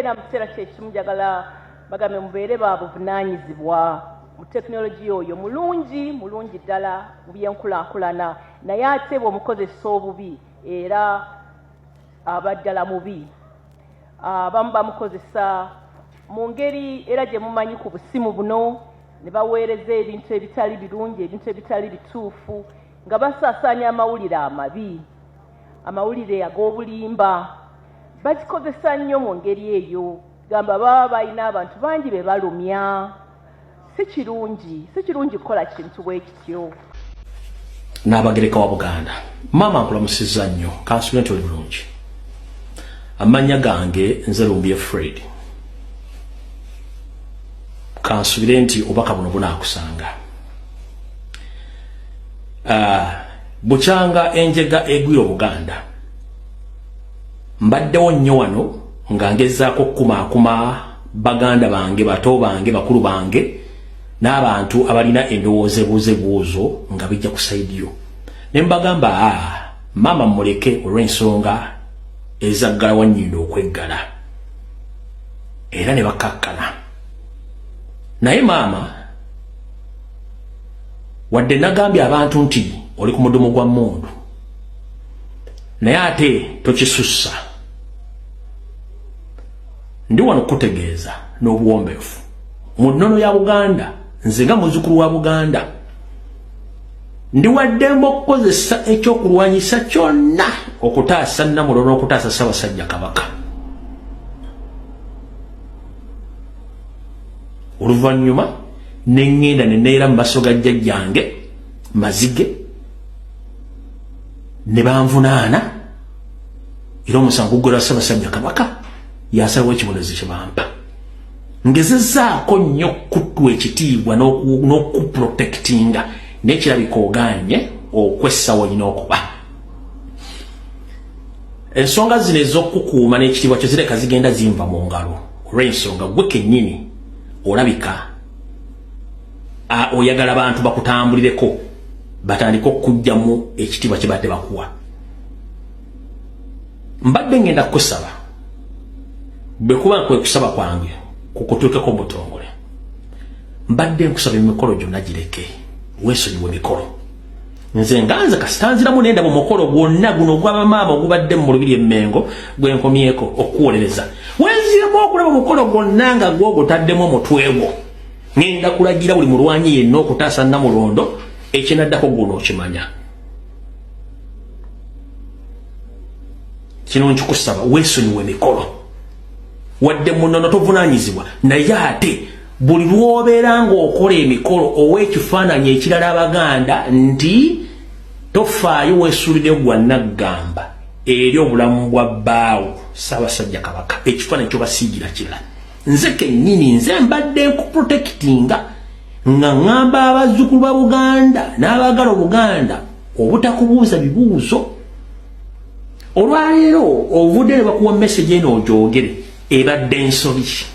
era mu kiseera kyekimu njagala bagambe mubeere babuvunaanyizibwa mu tekinologiya oyo mulungi ddala mu byenkulaakulana naye ate bw'omukozesa obubi era aba ddala mubi. Abamu bamukozesa mu ngeri era gye mumanyi ku busimu buno ne baweereza ebintu ebitali birungi, ebintu ebitali bituufu, nga basaasaanya amawulire amabi, amawulire ag'obulimba. Bakikozesa nnyo mu ngeri eyo, gamba baba balina abantu bangi be balumya. Si kirungi kukola kintu bwe kityo. N'Abagereka wa Buganda, maama nkulamusizza nnyo, kansubire nti oli bulungi. Amannya gange nze Lumbiye Fred. Kansubire nti obubaka buno bunaakusanga. Bukyanga enjega egwira Buganda. Mbaddewo nnyo wano nga ngezaako okukumaakuma baganda bange, bato bange, bakulu bange n'abantu abalina endowooza ebuuzo nga bijja ku saidiyo. Ne mbagamba maama muleke olw'ensonga ezaggala wannyindo okweggala. Era ne bakkakkana. Naye maama wadde nagambye abantu nti oli ku mudumu gwa mmundu, naye ate tokisussa. Ndi wano kutegeeza n'obuwombeefu mu nnono ya Buganda, nze nga muzzukulu wa Buganda ndi waddembe okukozesa ekyokulwanyisa kyonna okutaasa Namulondo n'okutaasa Ssaabasajja Kabaka. Oluvannyuma ne ŋŋenda ne neera mu maaso ga jjajjange Mazige ne banvunaana era omusango guggwera Ssaabasajja Kabaka yasalawo ekibonerezo kye bampa. Ngezezzaako nnyo okuttwa ekitiibwa n'okuprotectinga n'ekirabika oganye okwessa wonyina okuba. Ensonga zino ez'okukuuma n'ekitiibwa kyo zireka zigenda zinva mu ngalo olw'ensonga gwe kennyini olabika oyagala abantu bakutambulireko batandika okujjamu ekitiibwa kye badde bakuwa. Mbadde ngenda kukusaba bwe kuba kwe kusaba kwange kukutuukeko mu butongole, mbadde nkusaba emikolo gyonna gireke, weesonyiwe emikolo. Nze nganze kasitanziramu nenda mu mukolo gwonna guno ogw'abamaama ogubadde mu Lubiri Emmengo gwe nkomyeko okuwolereza. Wenziremu okulaba omukolo gwonna nga gw'ogutaddemu omutwe gwo. Ngenda kulagira buli mulwanyi yenna okutaasa Namulondo ekinaddako guno okimanya. Kino nkikusaba weesonyiwe emikolo. Wadde munono tovunaanyizibwa, naye ate buli lw'obeera ng'okola emikolo ow'ekifaananyi ekirala Abaganda nti tofaayo weesuulire gwa Naggamba eri obulamu bwa bbaawo Ssaabasajja Kabaka, ekifaananyi ky'obasiigira kirala. Nze kennyini nze mbadde nkuprotectinga nga ŋŋamba abazzukulu ba Buganda n'abaagala Obuganda obutakubuuza bibuuzo. Olwaleero ovudde ne bakuwa message eno ogyogere ebadde ensobi.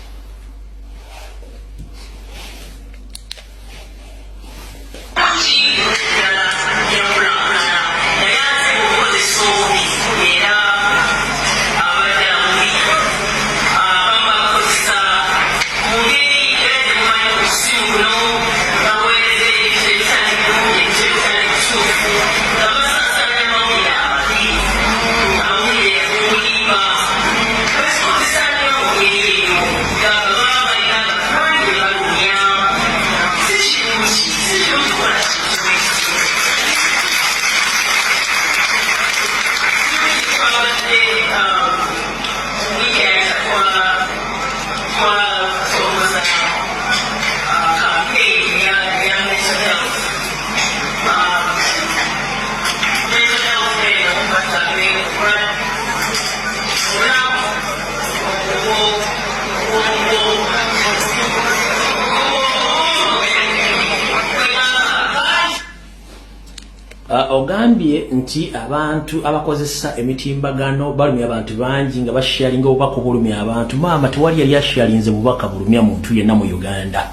Ogambye nti abantu abakozesa emitimbagano balumya abantu bangi nga basharinga obubaka bulumya abantu. Maama tewali yali asharinze bubaka bulumya muntu yenna mu Uganda.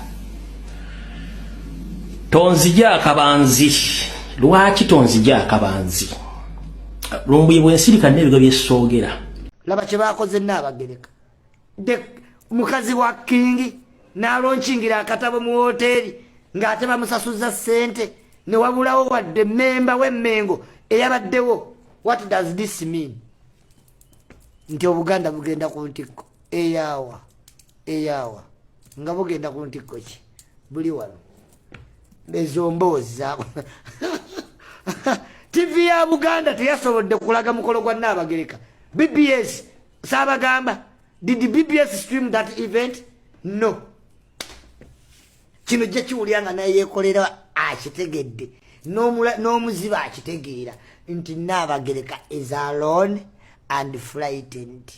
Tonzija akabanzi. Lwaki tonzija akabanzi? Lumbuye bwensirika n'ebigo by'essoogera. Laba kye baakoze n'Abagereka. mukazi wa kingi n'alonchingira akatabo mu hoteli ng'ate bamusasuza ssente ne wabulawo wadde memba w'emmengo eyabaddewo. What does this mean? Nti Obuganda bugenda ku ntikko eyaawa nga bugenda ku ntikko ki buli wano ezo mboozi zaako. TV ya Buganda teyasobodde kulaga mukolo gwa Nnaabagereka. BBS Saabagamba, did the BBS stream that event? No. Kino gye kiwulira nga naye yeekolera akitegedde n'omuziba akitegeera nti Nnaabagereka is alone and frightened.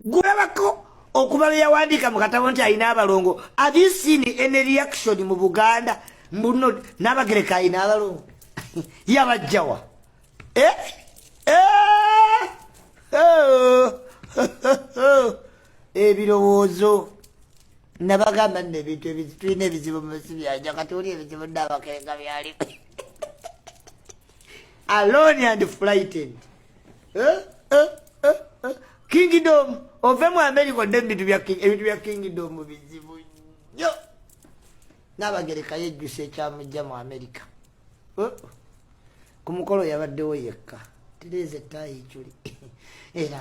Gulabako okuba bye yawandiika mu katabo nti alina abalongo. Have you seen any reaction mu Buganda? Mbuno Nnaabagereka alina abalongo. Yabajjawa. Ebirowoozo nabagamba n'ebintu tulina ebizibu mu nsi byanja kati oli ebizibu Nnaabagereka byali. Alone and frightened. Kingdom ove mu America n'ebintu bya kingdom bizibu nnyo. Nnaabagereka yejjusa ekyamujja mu America. Ku mukolo yabaddewo yekka. Tereze tayi chuli. Era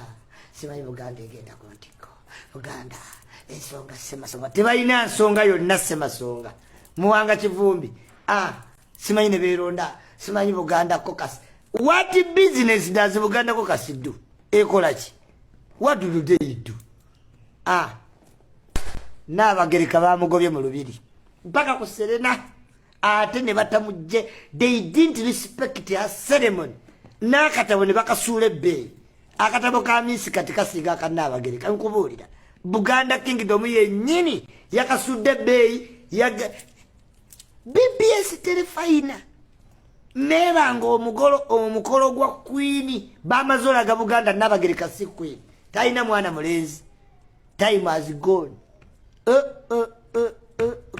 simanyi Buganda egenda ku ntikko. Buganda ensonga Ssemasonga tebalina nsonga yonna Ssemasonga. Muwanga Kivumbi. Simanyi ne beeronda. Simanyi Buganda caucus. What business does Buganda caucus do? Ekola ki? What do they do? Nnaabagereka bamugobye mu lubiri. Mpaka ku Serena. Ate ne batamujje. They didn't respect her ceremony. N'akatabo ne bakasuula ebbeeyi. Akatabo ka minsi kati kasiga aka Nnaabagereka. Nkubuulira. Buganda Kingdom yennyini yakasudde ebbeeyi. BBS terefayina. Nebanga omukolo gwa Queen bamaze olaga Buganda Nnaabagereka si Queen. Talina mwana mulenzi. Time has gone.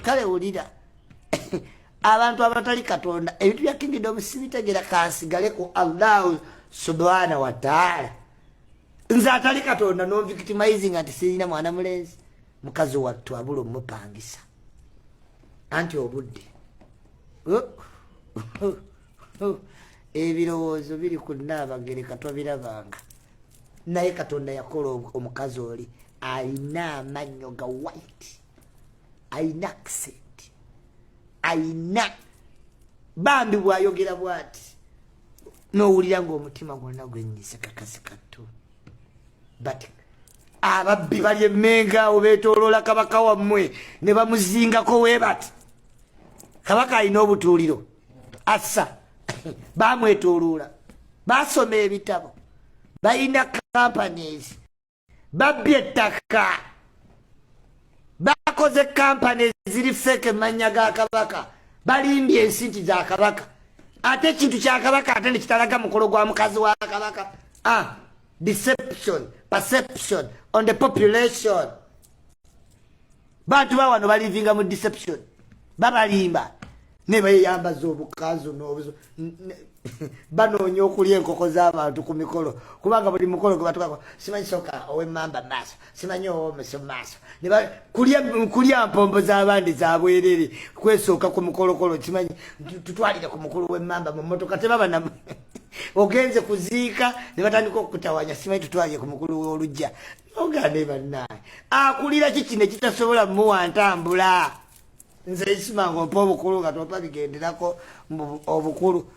Kale wulira. Abantu abatali Katonda ebintu bya Kingdom sibitegera kansigale ku Allah subhanahu wa ta'ala. Nze atali Katonda no victimizing anti sirina mwana mulenzi. Mukazi wattu abulo mupangisa. Anti obudde. Ebirowoozo biri ku Nnaabagereka twabirabanga. Naye Katonda yakola omukazi oli alina amannyo ga white. Alina accent. Alina bambi bwayogera bwati n'owulira ng'omutima gwonna gwennyise kakasi kattu. But ababbi bali emmenga obeetooloola kabaka wammwe ne bamuzingako we bati. Kabaka alina obutuuliro assa bamwetooloola basoma ebitabo balina companies babbye ettaka bakoze companies ziri feke manya ga kabaka balimbye ensinti za kabaka ate kintu kya kabaka ate ne kitalaga mukolo gwa mukazi wa kabaka. Deception, perception on the population. Bantu bawano balivinga mu deception babalimba ne bayambaza obukazi n'obuzo banoonya okulya enkoko z'abantu ku mikolo kubanga buli mukolo gwe batukako simanyi soka ow'emmamba maaso simanyi ow'omuso maaso ne kulya mpombo z'abandi za bwerere kwesooka ku mukolokolo kimanyi tutwalire ku mukulu w'emmamba mu mmotoka tebaba ogenze kuziika ne batandika okutawanya simanyi tutwalire ku mukulu w'olujja ogande bannaye akulira kiki ne kitasobola muwa ntambula. Nze isimanga ompa obukulu nga topa bigenderako obukulu.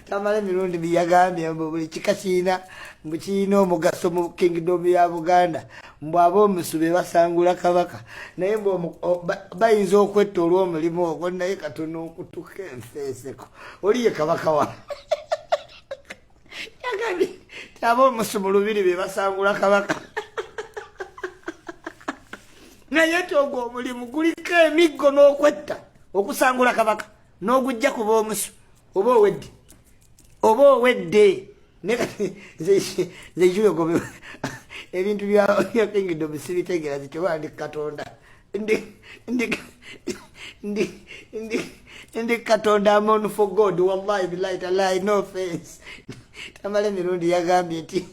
Tamale mirundi biyagambye mbu buli kika kiina mbu kiina omugaso mu Kingdom ya Buganda mbu ab'omusu be basangula kabaka naye mbu bayinza okwetta olw'omulimu ogwo naye katono okutuka enfeeseko oli ye kabaka wa yagambye ab'omusu mu lubiri be basangula kabaka naye togo omulimu guliko emiggo n'okwetta okusangula kabaka n'ogujja ku b'omusu oba owedde zekiwegobe ebintu bya Kingdom sibitegeera zikyoba ndi Katonda ndi Katonda amon for God wallahi billahi tallahi no offense. Tamale mirundi yagambye nti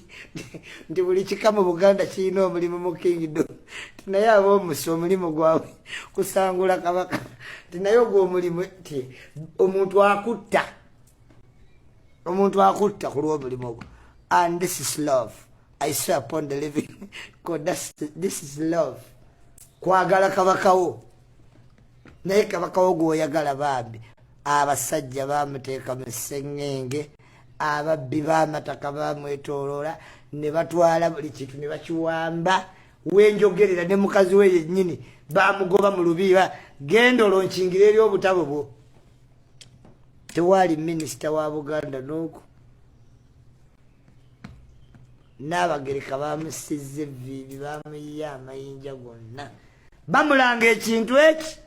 nti buli kika mu Buganda kirina omulimu mu kingdom naye ab'omusi omulimu gwabwe kusangula kabaka naye ogwo omulimu ti omuntu akutta ku lw'omulimu ogwo. And this is love. I swear upon the living God, this is love. Kwagala kabakawo naye kabakawo gw'oyagala bambi abasajja bamuteeka mu sseŋŋenge, ababbi b'amataka bamwetooloola ne batwala buli kintu ne bakiwamba. Wenjogerera ne mukazi we yennyini bamugoba mu lubiira, genda olonkingira eri obutabo bwo. Tewaali minisita wa Buganda n'oku. N'Abagereka bamusizza evviivi bamuyiya amayinja gonna bamulanga ekintu eki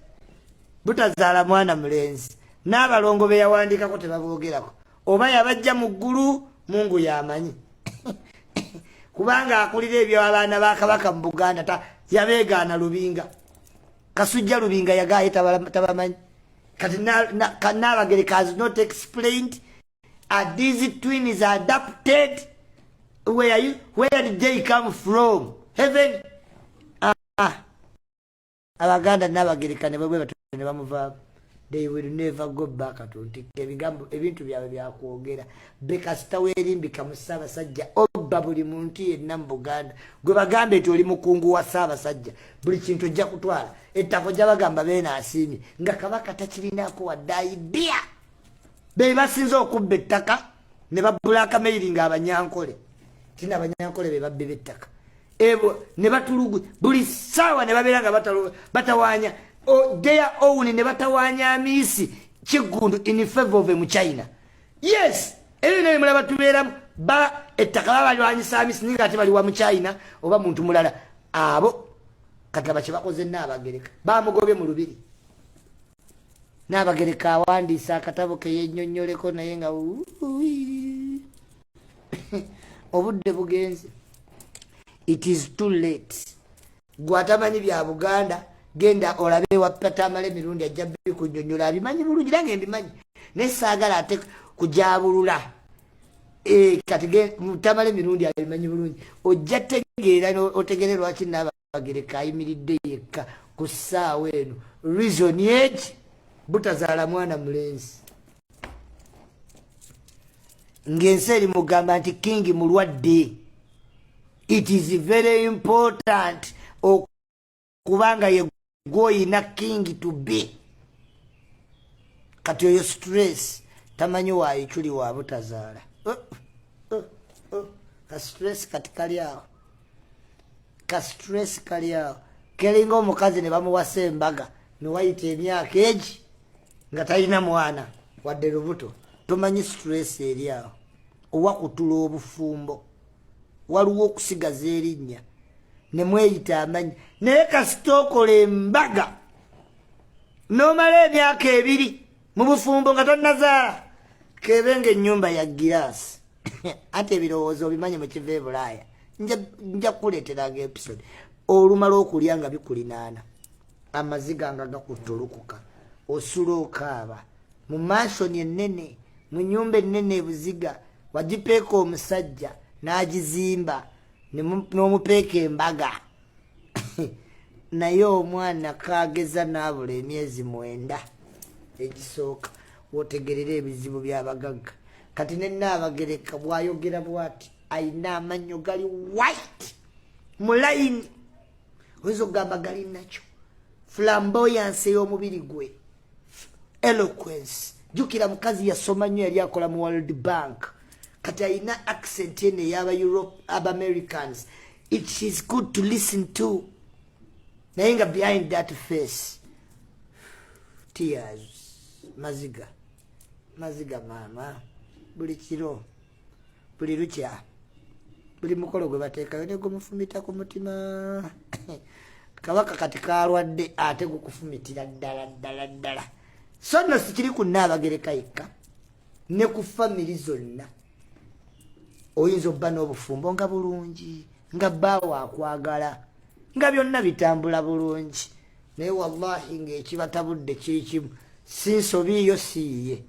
butazaala mwana mulenzi. N'abalongo be yawandiikako tebaboogerako oba yabajja mu ggulu Mungu yamanyi kubanga akulira ebyo abaana ba Kabaka mu Buganda yabeegaana Lubinga. Kasujja Lubinga yagaaye tabamanyi. Kati N'Abagereka has not explained. Are these twins adopted? Where did they come from? Heaven? Abaganda n'Abagereka ne bwe ne bamuvaako. They will never go back at all. Ebintu byabwe byakwogera. Bekasita weerimbika mu Ssaabasajja obba buli muntu yenna mu Buganda. Gwe bagambe nti oli mukungu wa Ssaabasajja. Buli kintu ojja kutwala. Ettako gy'abagamba beena asiimye. Nga Kabaka takirinako wadde idea. Be basinze okubba ettaka ne babbulaka mailing Abanyankole. Tina Abanyankole be babbe b'ettaka. Ebo ne batulugu buli ssaawa ne babeera nga batawaanya their own ne batawanya amisi Kigundu in favor of mu China. Yes, ebyo mulaba tubeera ba ettaka balwanyisa amisi ninga ate bali wa mu China oba muntu mulala abo kataba kibakoze n'Abagereka bamugobye mu lubiri. N'Abagereka awandiisa akatabo ke yennyonnyoleko naye nga obudde bugenze. It is too late. Gwatamanyi bya Buganda genda olabe wa Patamale mirundi ajja bikunnyonnyola abimanyi bulungi nange mbimanyi naye saagala ate kujabulula. Kati Tamale mirundi abimanyi bulungi ojja tegeera otegere lwaki n'Abagereka ayimiridde yekka ku ssaawa eno. Reason eki butazaala mwana mulenzi. Ng'ensi eri mugamba nti King mulwadde. It is very important okubanga ye gw'oyina King to be. Kati oyo stress tamanyi waayiculi wa butazaala. Ka stress kati kali awo. Ka stress kali awo. Kelinga omukazi ne bamuwasa embaga ne wayita emyaka egi nga talina mwana wadde lubuto. Tomanyi stress eri awo. Owa kutula obufumbo. Waliwo okusigaza erinnya ne mweyita amanyi naye kasita okola embaga n'omala emyaka 2 mu bufumbo nga tonnazaala kebenga ennyumba ya giraasi ate ebirowoozo obimanyi mu kiva e Bulaaya nja kukuleeteranga episode olumala okulya nga bikulinaana amaziga nga gakutta olukuka osula okaaba mu mansoni ennene mu nnyumba ennene ebuziga wagipeeka omusajja n'agizimba n'omupeeka embaga naye omwana kaageza n'abula emyezi 9 egisooka wotegerera ebizibu by'abagagga. Kati ne N'Abagereka bw'ayogera bw'ati ayina amannyo gali white mu layini oyinza okugamba gali nakyo flamboyance y'omubiri gwe eloquence. Jjukira mukazi yasoma nnyo yali akola mu World Bank. Kati ayina accent ene y'aba Europe aba Americans. It is good to listen to. Naye nga behind that face tears. Maziga mama buli kiro buli lukya buli mukolo gwe bateekayo ne gumufumita ku mutima. Kabaka kati kalwadde ate gukufumitira ddala. So nno sikiri ku N'Abagereka yekka ne ku family zonna. Oyinza obba n'obufumbo nga bulungi nga bbaawo akwagala nga byonna bitambula bulungi naye wallahi ng'ekibatabudde kiri kimu si nsobi yo siiye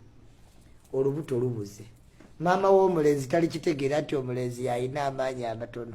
olubuto lubuze maama w'omulenzi talikitegeera nti omulenzi yalina amaanyi amatono